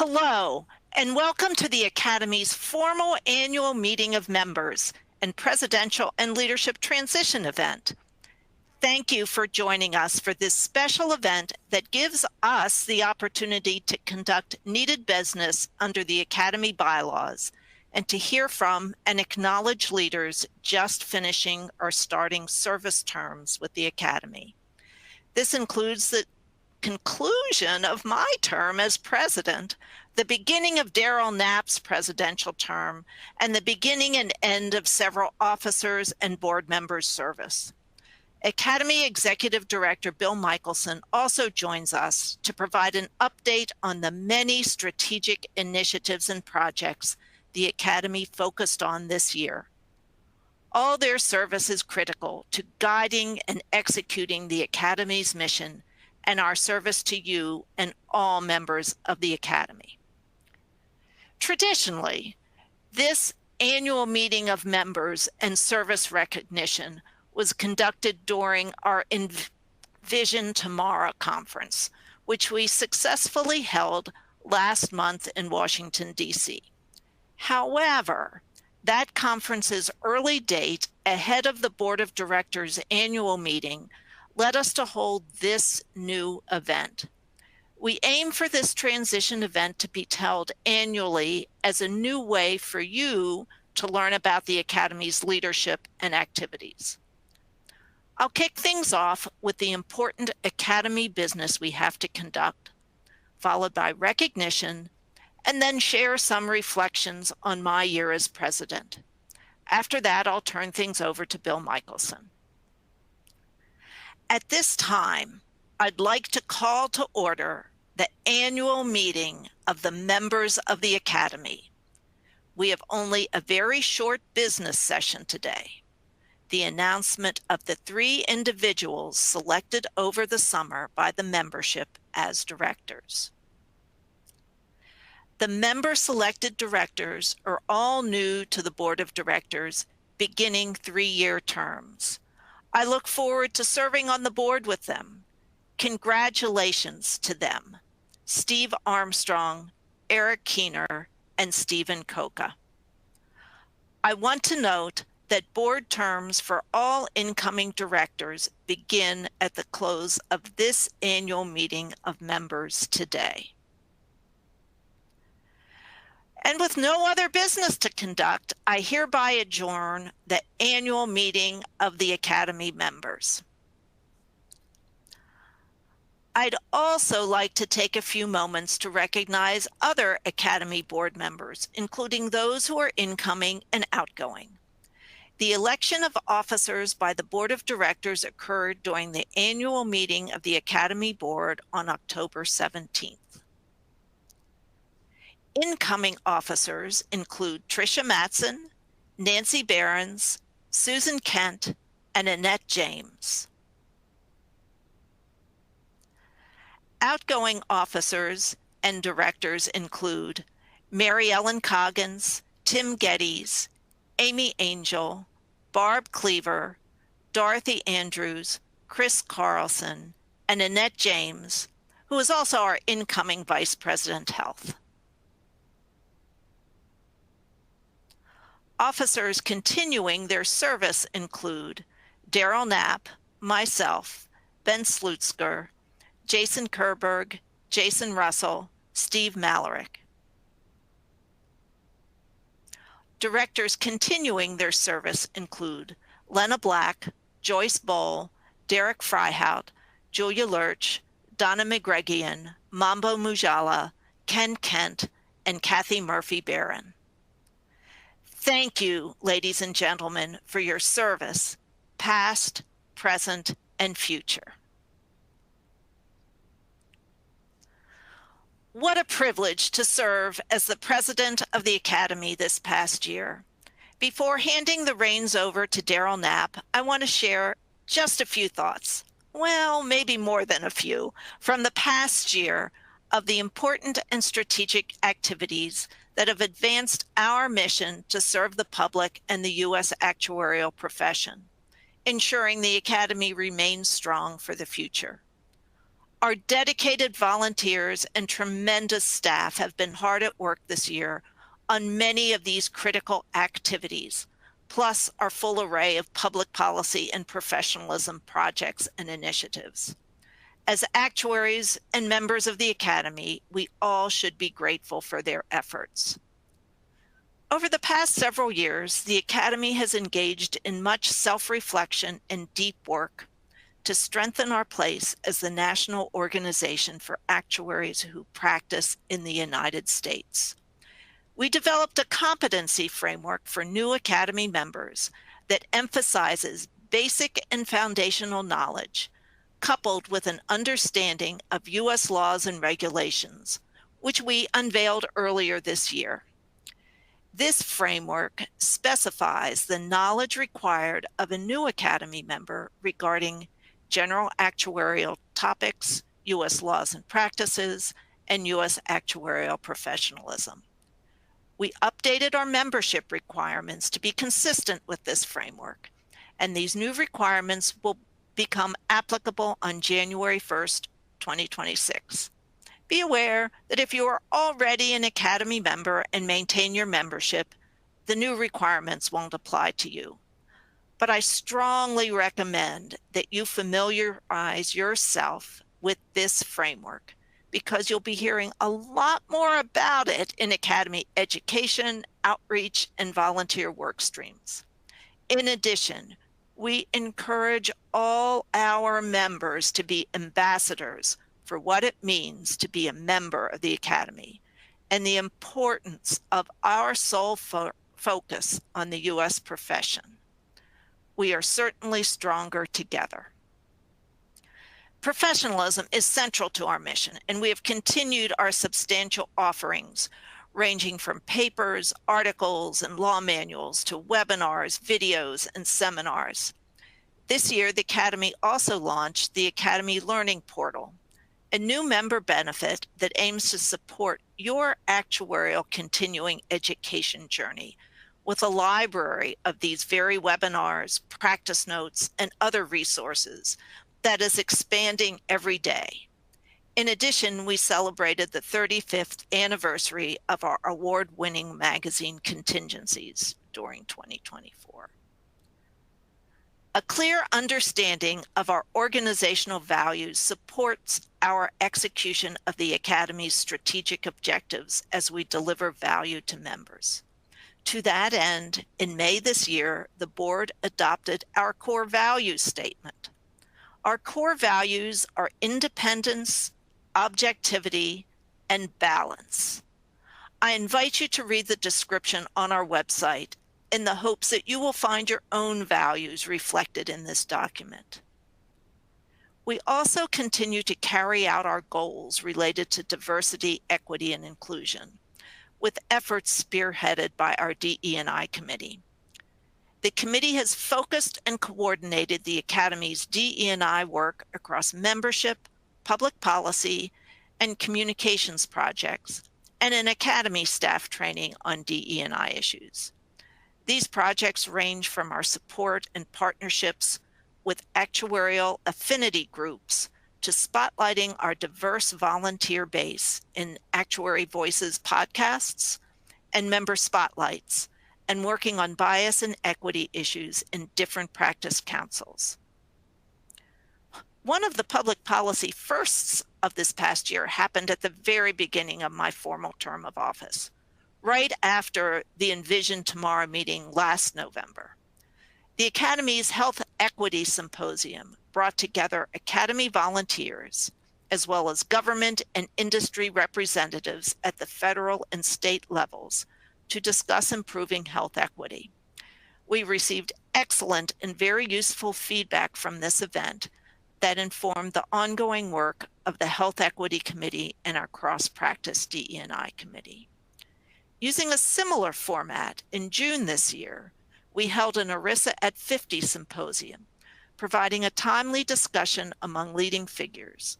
Hello, and welcome to the Academy's formal annual meeting of members and presidential and leadership transition event. Thank you for joining us for this special event that gives us the opportunity to conduct needed business under the Academy bylaws and to hear from and acknowledge leaders just finishing or starting service terms with the Academy. This includes the conclusion of my term as president, the beginning of Darrell Knapp's presidential term, and the beginning and end of several officers and board members' service. Academy Executive Director Bill Michalisin also joins us to provide an update on the many strategic initiatives and projects the Academy focused on this year. All their service is critical to guiding and executing the Academy's mission and our service to you and all members of the Academy. Traditionally, this annual meeting of members and service recognition was conducted during our Envision Tomorrow conference, which we successfully held last month in Washington, D.C. However, that conference's early date ahead of the Board of Directors' annual meeting led us to hold this new event. We aim for this transition event to be held annually as a new way for you to learn about the Academy's leadership and activities. I'll kick things off with the important Academy business we have to conduct, followed by recognition, and then share some reflections on my year as president. After that, I'll turn things over to Bill Michalisin. At this time, I'd like to call to order the annual meeting of the members of the Academy. We have only a very short business session today. The announcement of the 3 individuals selected over the summer by the membership as directors. The member-selected directors are all new to the Board of Directors, beginning 3-year terms. I look forward to serving on the board with them. Congratulations to them, Steve Armstrong, Eric Keener, and Stephen Coca. I want to note that board terms for all incoming directors begin at the close of this annual meeting of members today. And with no other business to conduct, I hereby adjourn the annual meeting of the Academy members. I'd also like to take a few moments to recognize other Academy board members, including those who are incoming and outgoing. The election of officers by the Board of Directors occurred during the annual meeting of the Academy Board on October 17th. Incoming officers include Tricia Matson, Nancy Behrens, Susan Kent, and Annette James. Outgoing officers and directors include Mary Ellen Coggins, Tim Geddes, Amy Angel, Barb Cleaver, Dorothy Andrews, Chris Carlson, and Annette James, who is also our incoming Vice President Health. Officers continuing their service include Darrell Knapp, myself, Ben Slutzker, Jason Kerberg, Jason Russell, Steve Malarick. Directors continuing their service include Lena Black, Joyce Bowl, Derek Freihout, Julia Lurch, Donna McGregian, Mambo Mujala, Ken Kent, and Kathy Murphy-Barron. Thank you, ladies and gentlemen, for your service, past, present, and future. What a privilege to serve as the president of the Academy this past year. Before handing the reins over to Darrell Knapp, I want to share just a few thoughts, well, maybe more than a few, from the past year of the important and strategic activities that have advanced our mission to serve the public and the U.S. actuarial profession, ensuring the Academy remains strong for the future. Our dedicated volunteers and tremendous staff have been hard at work this year on many of these critical activities, plus our full array of public policy and professionalism projects and initiatives. As actuaries and members of the Academy, we all should be grateful for their efforts. Over the past several years, the Academy has engaged in much self-reflection and deep work to strengthen our place as the national organization for actuaries who practice in the United States. We developed a competency framework for new Academy members that emphasizes basic and foundational knowledge, coupled with an understanding of U.S. laws and regulations, which we unveiled earlier this year. This framework specifies the knowledge required of a new Academy member regarding general actuarial topics, U.S. laws and practices, and U.S. actuarial professionalism. We updated our membership requirements to be consistent with this framework, and these new requirements will become applicable on January 1st, 2026. Be aware that if you are already an Academy member and maintain your membership, the new requirements won't apply to you. But I strongly recommend that you familiarize yourself with this framework because you'll be hearing a lot more about it in Academy education, outreach, and volunteer work streams. In addition, we encourage all our members to be ambassadors for what it means to be a member of the Academy and the importance of our sole focus on the U.S. profession. We are certainly stronger together. Professionalism is central to our mission, and we have continued our substantial offerings, ranging from papers, articles, and law manuals to webinars, videos, and seminars. This year, the Academy also launched the Academy Learning Portal, a new member benefit that aims to support your actuarial continuing education journey with a library of these very webinars, practice notes, and other resources that is expanding every day. In addition, we celebrated the 35th anniversary of our award-winning magazine Contingencies during 2024. A clear understanding of our organizational values supports our execution of the Academy's strategic objectives as we deliver value to members. To that end, in May this year, the board adopted our core values statement. Our core values are independence, objectivity, and balance. I invite you to read the description on our website in the hopes that you will find your own values reflected in this document. We also continue to carry out our goals related to diversity, equity, and inclusion, with efforts spearheaded by our DE&I committee. The committee has focused and coordinated the Academy's DE&I work across membership, public policy, and communications projects, and an Academy staff training on DE&I issues. These projects range from our support and partnerships with actuarial affinity groups to spotlighting our diverse volunteer base in Actuary Voices podcasts and member spotlights, and working on bias and equity issues in different practice councils. One of the public policy firsts of this past year happened at the very beginning of my formal term of office, right after the Envision Tomorrow meeting last November. The Academy's Health Equity Symposium brought together Academy volunteers, as well as government and industry representatives at the federal and state levels to discuss improving health equity. We received excellent and very useful feedback from this event that informed the ongoing work of the Health Equity Committee and our cross-practice DE&I committee. Using a similar format, in June this year, we held an ERISA at 50 symposium, providing a timely discussion among leading figures,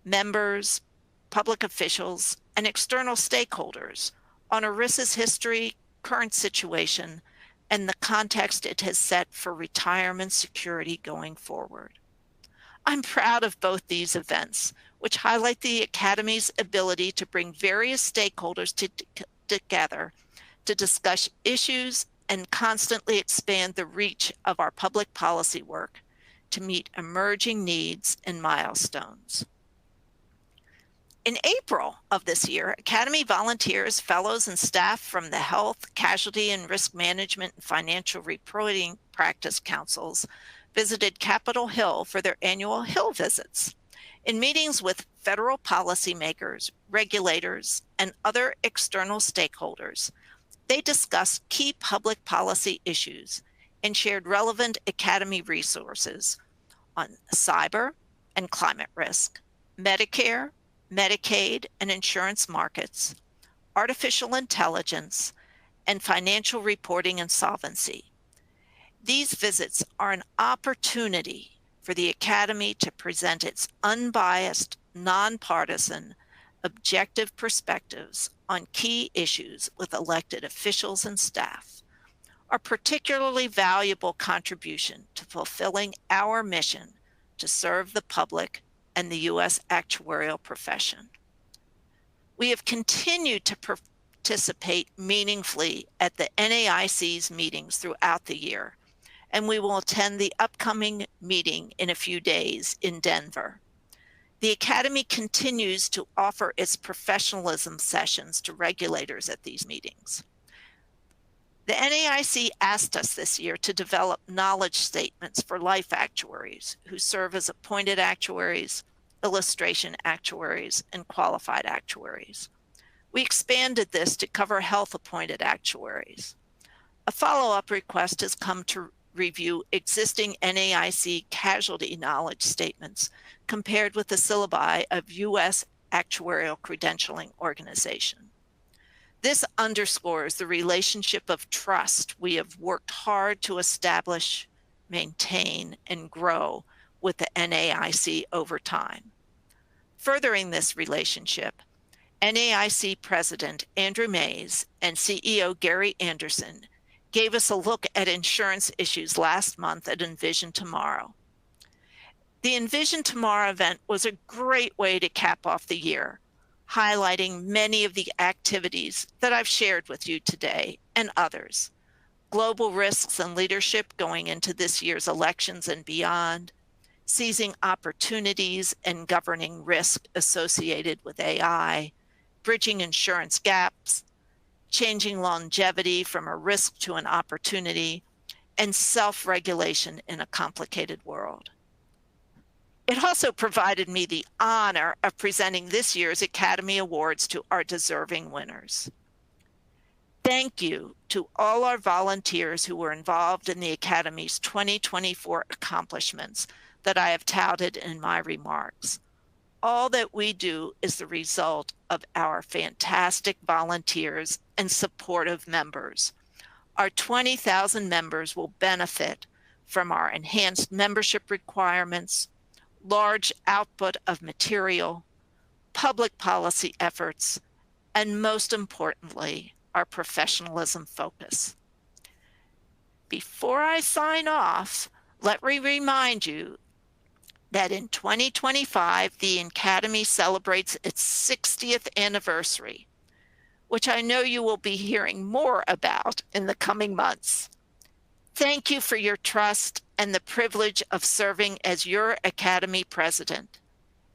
members, public officials, and external stakeholders on ERISA's history, current situation, and the context it has set for retirement security going forward. I'm proud of both these events, which highlight the Academy's ability to bring various stakeholders together to discuss issues and constantly expand the reach of our public policy work to meet emerging needs and milestones. In April of this year, Academy volunteers, fellows, and staff from the Health, Casualty, and Risk Management and Financial Reporting Practice Councils visited Capitol Hill for their annual Hill visits. In meetings with federal policymakers, regulators, and other external stakeholders, they discussed key public policy issues and shared relevant Academy resources on cyber and climate risk, Medicare, Medicaid and insurance markets, artificial intelligence, and financial reporting and solvency. These visits are an opportunity for the Academy to present its unbiased, nonpartisan, objective perspectives on key issues with elected officials and staff. A particularly valuable contribution to fulfilling our mission to serve the public and the U.S. actuarial profession. We have continued to participate meaningfully at the NAIC's meetings throughout the year, and we will attend the upcoming meeting in a few days in Denver. The Academy continues to offer its professionalism sessions to regulators at these meetings. The NAIC asked us this year to develop knowledge statements for life actuaries who serve as appointed actuaries, illustration actuaries, and qualified actuaries. We expanded this to cover health appointed actuaries. A follow-up request has come to review existing NAIC casualty knowledge statements compared with the syllabi of U.S. Actuarial Credentialing Organization. This underscores the relationship of trust we have worked hard to establish, maintain, and grow with the NAIC over time. Furthering this relationship, NAIC President Andrew Mays and CEO Gary Anderson gave us a look at insurance issues last month at Envision Tomorrow. The Envision Tomorrow event was a great way to cap off the year, highlighting many of the activities that I've shared with you today and others. Global risks and leadership going into this year's elections and beyond, seizing opportunities and governing risk associated with AI, bridging insurance gaps, changing longevity from a risk to an opportunity, and self-regulation in a complicated world. It also provided me the honor of presenting this year's Academy Awards to our deserving winners. Thank you to all our volunteers who were involved in the Academy's 2024 accomplishments that I have touted in my remarks. All that we do is the result of our fantastic volunteers and supportive members. Our 20,000 members will benefit from our enhanced membership requirements, large output of material, public policy efforts, and most importantly, our professionalism focus. Before I sign off, let me remind you that in 2025, the Academy celebrates its 60th anniversary, which I know you will be hearing more about in the coming months. Thank you for your trust and the privilege of serving as your Academy president.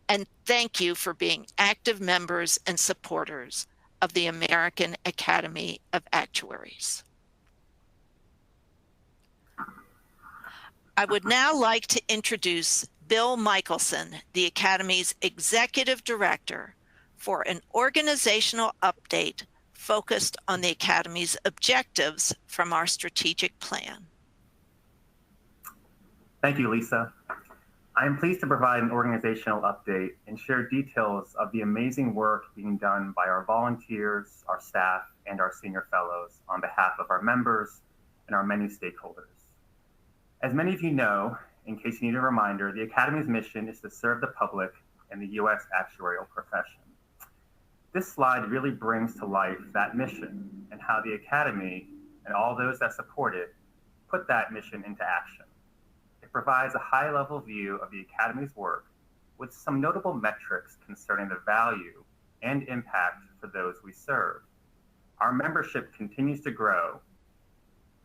And thank you for being active members and supporters of the American Academy of Actuaries. I would now like to introduce Bill Michalisin, the Academy's Executive Director, for an organizational update focused on the Academy's objectives from our strategic plan. Thank you, Lisa. I am pleased to provide an organizational update and share details of the amazing work being done by our volunteers, our staff, and our senior fellows on behalf of our members and our many stakeholders. As many of you know, in case you need a reminder, the Academy's mission is to serve the public and the U.S. actuarial profession. This slide really brings to life that mission and how the Academy and all those that support it put that mission into action. it provides a high-level view of the Academy's work with some notable metrics concerning the value and impact for those we serve. Our membership continues to grow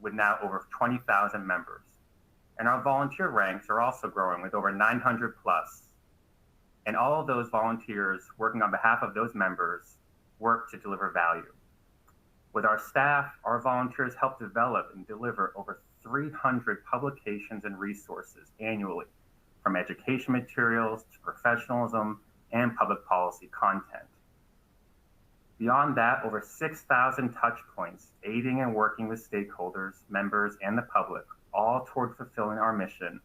with now over 20,000 members. And our volunteer ranks are also growing with over 900 plus. And all of those volunteers working on behalf of those members work to deliver value. With our staff, our volunteers help develop and deliver over 300 publications and resources annually, from education materials to professionalism and public policy content. Beyond that, over 6,000 touch points aiding and working with stakeholders, members, and the public, all toward fulfilling our mission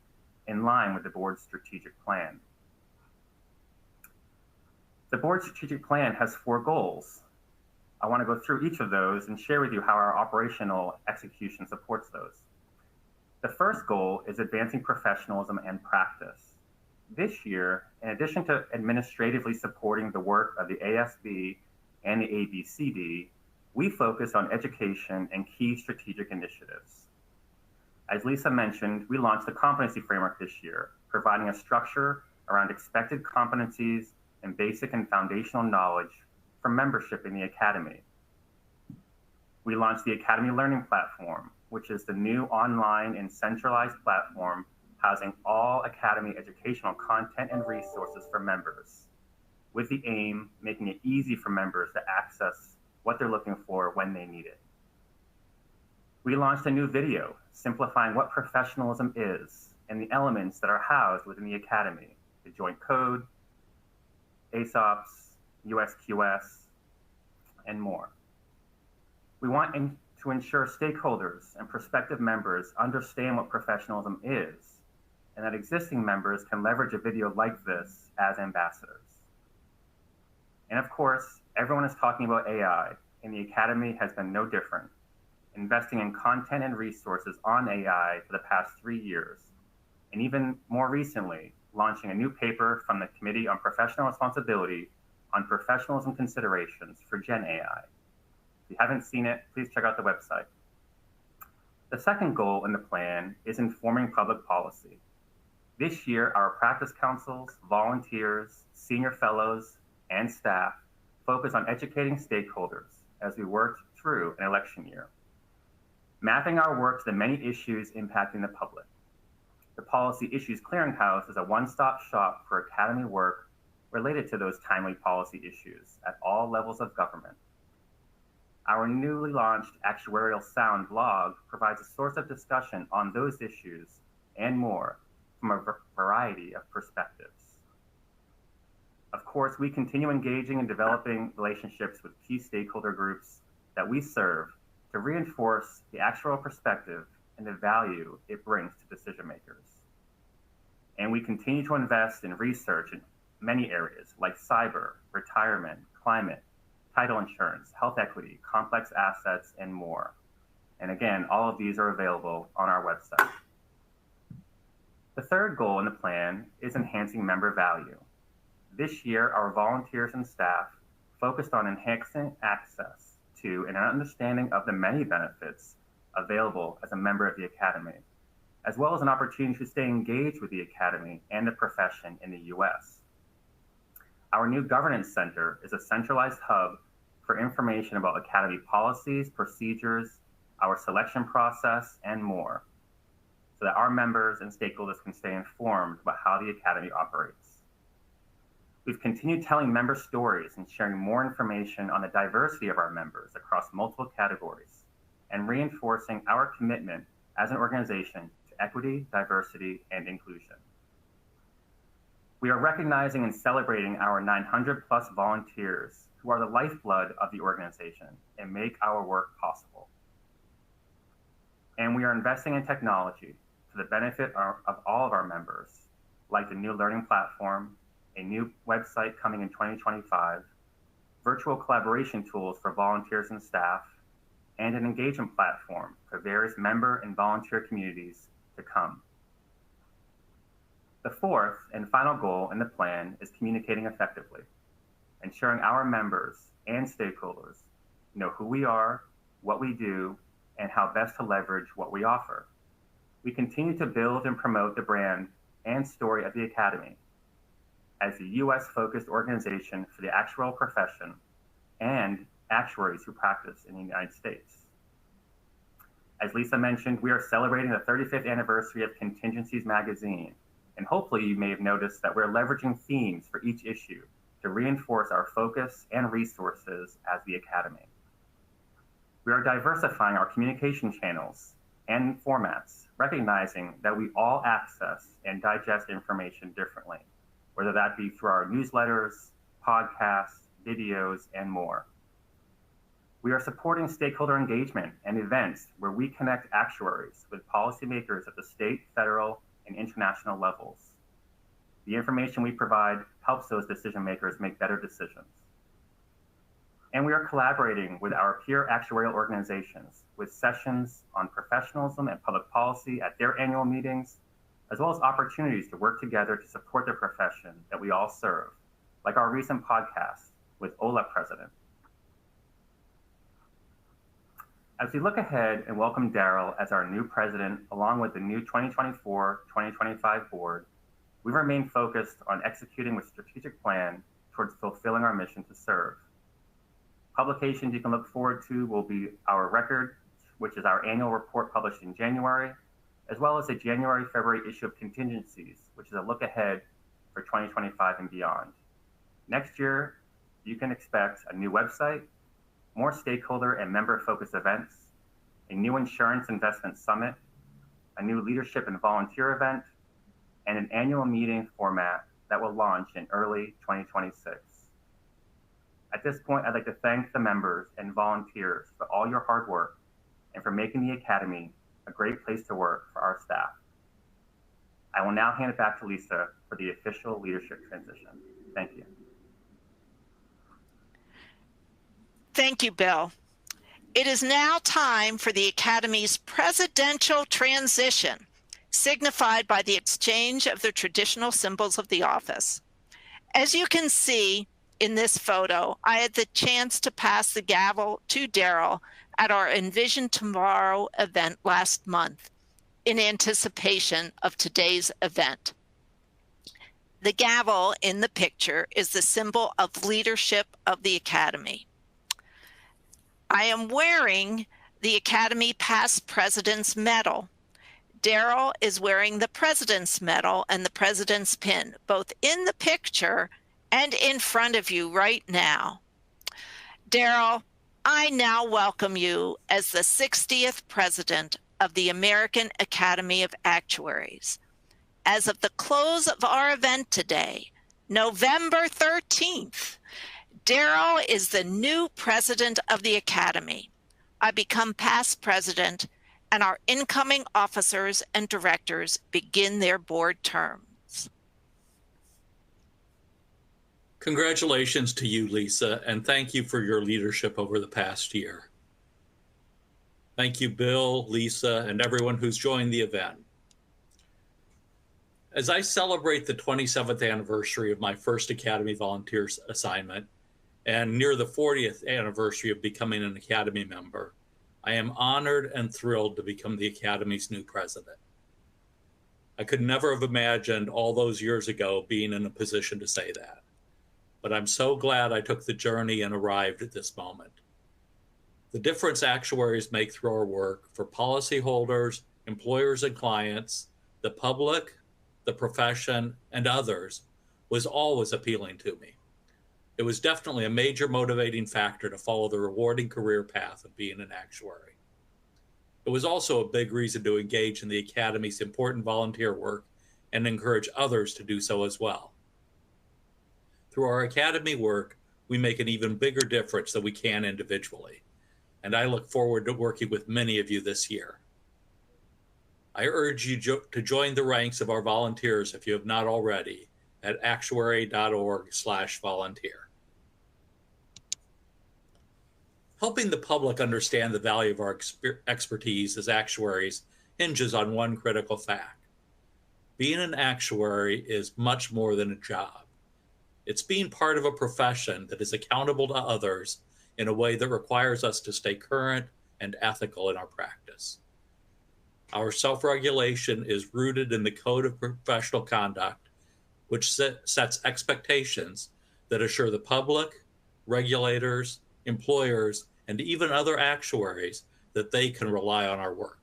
in line with the board's strategic plan. The board's strategic plan has 4 goals. I want to go through each of those and share with you how our operational execution supports those. The first goal is advancing professionalism and practice. This year, in addition to administratively supporting the work of the ASB and the ABCD, we focus on education and key strategic initiatives. As Lisa mentioned, we launched the competency framework this year, providing a structure around expected competencies and basic and foundational knowledge for membership in the Academy. We launched the Academy Learning Platform, which is the new online and centralized platform housing all Academy educational content and resources for members, with the aim making it easy for members to access what they're looking for when they need it. We launched a new video simplifying what professionalism is and the elements that are housed within the Academy: the Joint Code, ASOPs, USQS, and more. We want to ensure stakeholders and prospective members understand what professionalism is, and that existing members can leverage a video like this as ambassadors. And of course, everyone is talking about AI, and the Academy has been no different, investing in content and resources on AI for the past 3 years, and even more recently, launching a new paper from the Committee on Professional Responsibility on professionalism considerations for Gen AI. If you haven't seen it, please check out the website. The second goal in the plan is informing public policy. This year, our practice councils, volunteers, senior fellows, and staff focus on educating stakeholders as we work through an election year, mapping our work to the many issues impacting the public. The Policy Issues Clearinghouse is a one-stop shop for Academy work related to those timely policy issues at all levels of government. Our newly launched Actuarial Sound blog provides a source of discussion on those issues and more from a variety of perspectives. Of course, we continue engaging and developing relationships with key stakeholder groups that we serve to reinforce the actuarial perspective and the value it brings to decision makers. And we continue to invest in research in many areas like cyber, retirement, climate, title insurance, health equity, complex assets, and more. And again, all of these are available on our website. The third goal in the plan is enhancing member value. This year, our volunteers and staff focused on enhancing access to and an understanding of the many benefits available as a member of the Academy, as well as an opportunity to stay engaged with the Academy and the profession in the US. Our new Governance Center is a centralized hub for information about Academy policies, procedures, our selection process, and more, so that our members and stakeholders can stay informed about how the Academy operates. We've continued telling member stories and sharing more information on the diversity of our members across multiple categories, and reinforcing our commitment as an organization to equity, diversity, and inclusion. We are recognizing and celebrating our 900 plus volunteers who are the lifeblood of the organization and make our work possible. And we are investing in technology for the benefit of all of our members, like the new learning platform, a new website coming in 2025, virtual collaboration tools for volunteers and staff, and an engagement platform for various member and volunteer communities to come. The fourth and final goal in the plan is communicating effectively, ensuring our members and stakeholders know who we are, what we do, and how best to leverage what we offer. we continue to build and promote the brand and story of the Academy as the U.S.-focused organization for the actuarial profession and actuaries who practice in the United States. As Lisa mentioned, we are celebrating the 35th anniversary of Contingencies magazine, and hopefully you may have noticed that we're leveraging themes for each issue to reinforce our focus and resources as the Academy. We are diversifying our communication channels and formats, recognizing that we all access and digest information differently, whether that be through our newsletters, podcasts, videos, and more. We are supporting stakeholder engagement and events where we connect actuaries with policymakers at the state, federal, and international levels. The information we provide helps those decision makers make better decisions. And we are collaborating with our peer actuarial organizations with sessions on professionalism and public policy at their annual meetings, as well as opportunities to work together to support the profession that we all serve, like our recent podcast with OLA President. As we look ahead and welcome Darrell as our new president, along with the new 2024-2025 board, we remain focused on executing with strategic plan towards fulfilling our mission to serve. Publications you can look forward to will be our record, which is our annual report published in January, as well as a January-February issue of Contingencies, which is a look ahead for 2025 and beyond. Next year, you can expect a new website, more stakeholder and member-focused events, a new insurance investment summit, a new leadership and volunteer event, and an annual meeting format that will launch in early 2026. At this point, I'd like to thank the members and volunteers for all your hard work and for making the Academy a great place to work for our staff. I will now hand it back to Lisa for the official leadership transition. Thank you. Thank you, Bill. It is now time for the Academy's presidential transition, signified by the exchange of the traditional symbols of the office. As you can see in this photo, I had the chance to pass the gavel to Darrell at our Envision Tomorrow event last month in anticipation of today's event. The gavel in the picture is the symbol of leadership of the Academy. I am wearing the Academy Past President's Medal. Darrell is wearing the President's Medal and the President's Pin, both in the picture and in front of you right now. Darrell, I now welcome you as the 60th President of the American Academy of Actuaries. As of the close of our event today, November 13th, Darrell is the new president of the Academy. I become past president, and our incoming officers and directors begin their board terms. Congratulations to you, Lisa, and thank you for your leadership over the past year. Thank you, Bill, Lisa, and everyone who's joined the event. As I celebrate the 27th anniversary of my first Academy Volunteers assignment, and near the 40th anniversary of becoming an Academy member, I am honored and thrilled to become the Academy's new president. I could never have imagined all those years ago being in a position to say that, but I'm so glad I took the journey and arrived at this moment. The difference actuaries make through our work for policyholders, employers and clients, the public, the profession, and others was always appealing to me. It was definitely a major motivating factor to follow the rewarding career path of being an actuary. It was also a big reason to engage in the Academy's important volunteer work and encourage others to do so as well. Through our Academy work, we make an even bigger difference than we can individually, and I look forward to working with many of you this year. I urge you to join the ranks of our volunteers if you have not already at actuary.org/volunteer. Helping the public understand the value of our expertise as actuaries hinges on one critical fact. Being an actuary is much more than a job. It's being part of a profession that is accountable to others in a way that requires us to stay current and ethical in our practice. Our self-regulation is rooted in the Code of Professional Conduct, which sets expectations that assure the public, regulators, employers, and even other actuaries that they can rely on our work.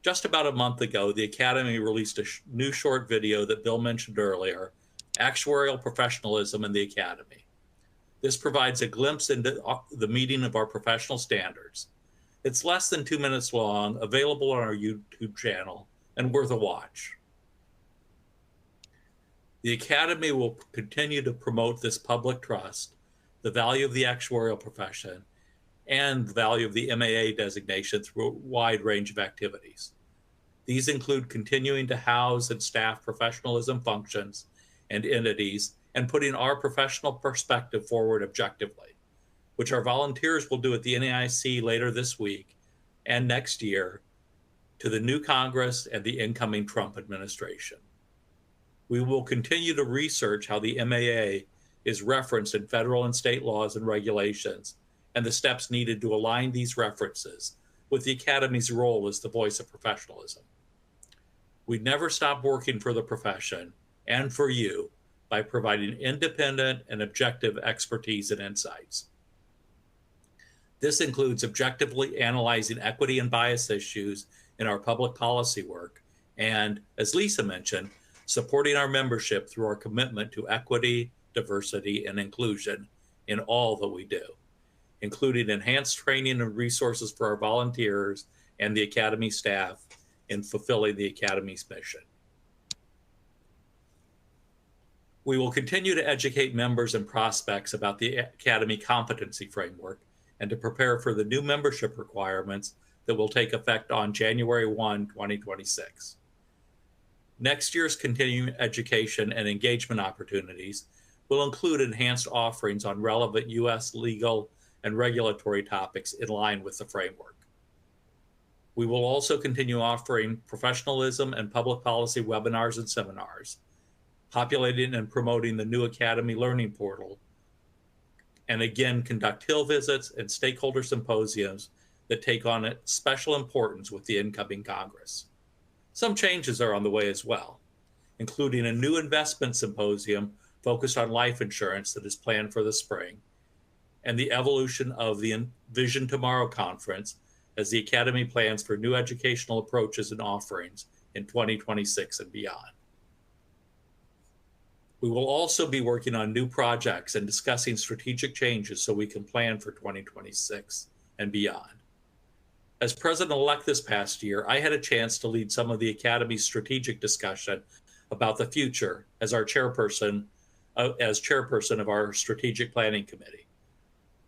Just about a month ago, the Academy released a new short video that Bill mentioned earlier, Actuarial Professionalism in the Academy. This provides a glimpse into the meeting of our professional standards. It's less than 2 minutes long, available on our YouTube channel, and worth a watch. The Academy will continue to promote this public trust, the value of the actuarial profession, and the value of the MAA designation through a wide range of activities. These include continuing to house and staff professionalism functions and entities and putting our professional perspective forward objectively, which our volunteers will do at the NAIC later this week and next year to the new Congress and the incoming Trump administration. We will continue to research how the MAA is referenced in federal and state laws and regulations and the steps needed to align these references with the Academy's role as the voice of professionalism. We never stop working for the profession and for you by providing independent and objective expertise and insights. This includes objectively analyzing equity and bias issues in our public policy work and, as Lisa mentioned, supporting our membership through our commitment to equity, diversity, and inclusion in all that we do, including enhanced training and resources for our volunteers and the Academy staff in fulfilling the Academy's mission. We will continue to educate members and prospects about the Academy competency framework and to prepare for the new membership requirements that will take effect on January 1, 2026. Next year's continuing education and engagement opportunities will include enhanced offerings on relevant U.S. legal and regulatory topics in line with the framework. We will also continue offering professionalism and public policy webinars and seminars, populating and promoting the new Academy Learning Portal, and again conduct Hill visits and stakeholder symposiums that take on special importance with the incoming Congress. Some changes are on the way as well, including a new investment symposium focused on life insurance that is planned for the spring, and the evolution of the Vision Tomorrow conference as the Academy plans for new educational approaches and offerings in 2026 and beyond. We will also be working on new projects and discussing strategic changes so we can plan for 2026 and beyond. As president-elect this past year, I had a chance to lead some of the Academy's strategic discussion about the future as chairperson of our strategic planning committee.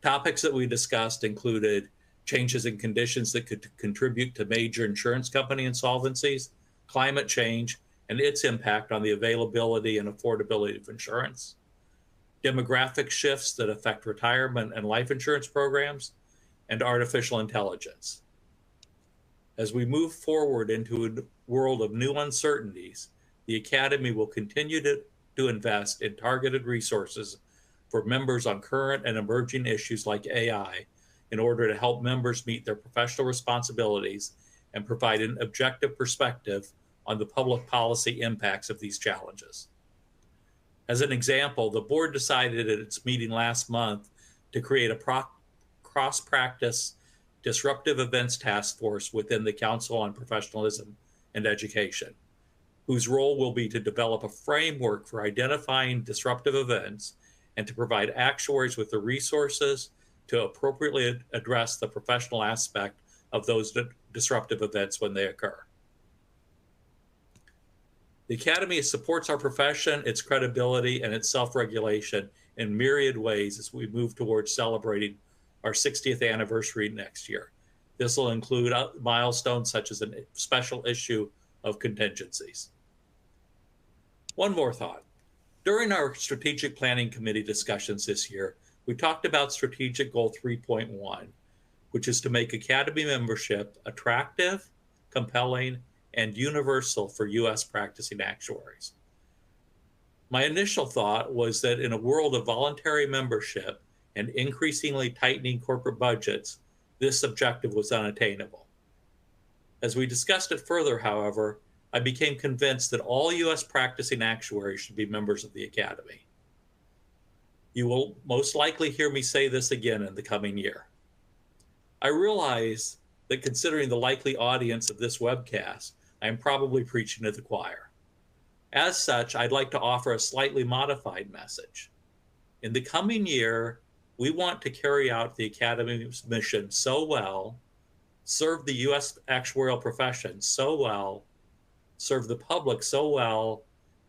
Topics that we discussed included changes in conditions that could contribute to major insurance company insolvencies, climate change, and its impact on the availability and affordability of insurance, demographic shifts that affect retirement and life insurance programs, and artificial intelligence. As we move forward into a world of new uncertainties, the Academy will continue to invest in targeted resources for members on current and emerging issues like AI in order to help members meet their professional responsibilities and provide an objective perspective on the public policy impacts of these challenges. As an example, the board decided at its meeting last month to create a cross-practice disruptive events task force within the Council on Professionalism and Education, whose role will be to develop a framework for identifying disruptive events and to provide actuaries with the resources to appropriately address the professional aspect of those disruptive events when they occur. The Academy supports our profession, its credibility, and its self-regulation in myriad ways as we move towards celebrating our 60th anniversary next year. This will include milestones such as a special issue of contingencies. One more thought. During our strategic planning committee discussions this year, we talked about strategic goal 3.1, which is to make Academy membership attractive, compelling, and universal for U.S. practicing actuaries. My initial thought was that in a world of voluntary membership and increasingly tightening corporate budgets, this objective was unattainable. As we discussed it further, however, I became convinced that all U.S. practicing actuaries should be members of the Academy. You will most likely hear me say this again in the coming year. I realize that considering the likely audience of this webcast, I am probably preaching to the choir. As such, I'd like to offer a slightly modified message. In the coming year, we want to carry out the Academy's mission so well, serve the U.S. actuarial profession so well, serve the public so well,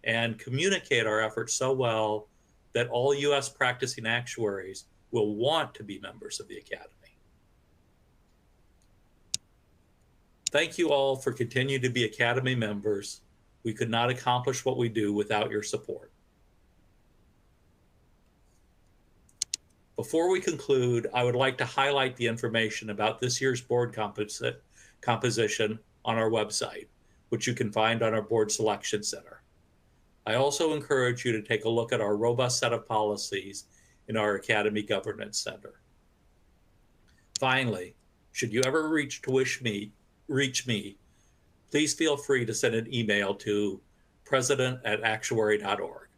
and communicate our efforts so well that all U.S. practicing actuaries will want to be members of the Academy. Thank you all for continuing to be Academy members. We could not accomplish what we do without your support. Before we conclude, I would like to highlight the information about this year's board composition on our website, which you can find on our Board Selection Center. I also encourage you to take a look at our robust set of policies in our Academy Governance Center. Finally, should you ever reach me, please feel free to send an email to president@actuary.org.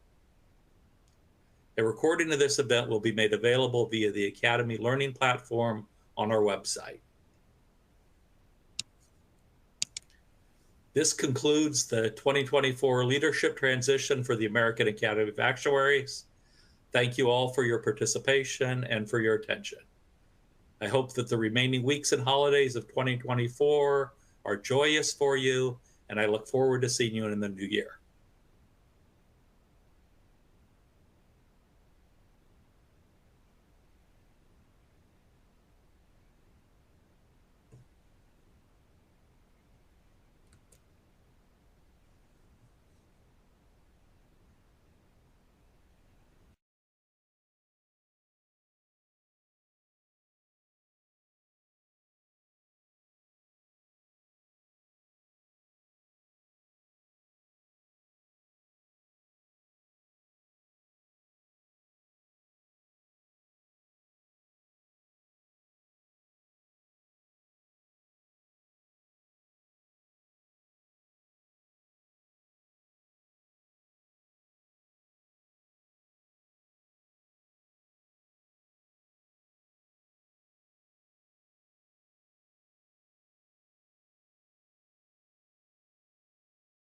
A recording of this event will be made available via the Academy Learning Platform on our website. This concludes the 2024 leadership transition for the American Academy of Actuaries. Thank you all for your participation and for your attention. I hope that the remaining weeks and holidays of 2024 are joyous for you, and I look forward to seeing you in the new year.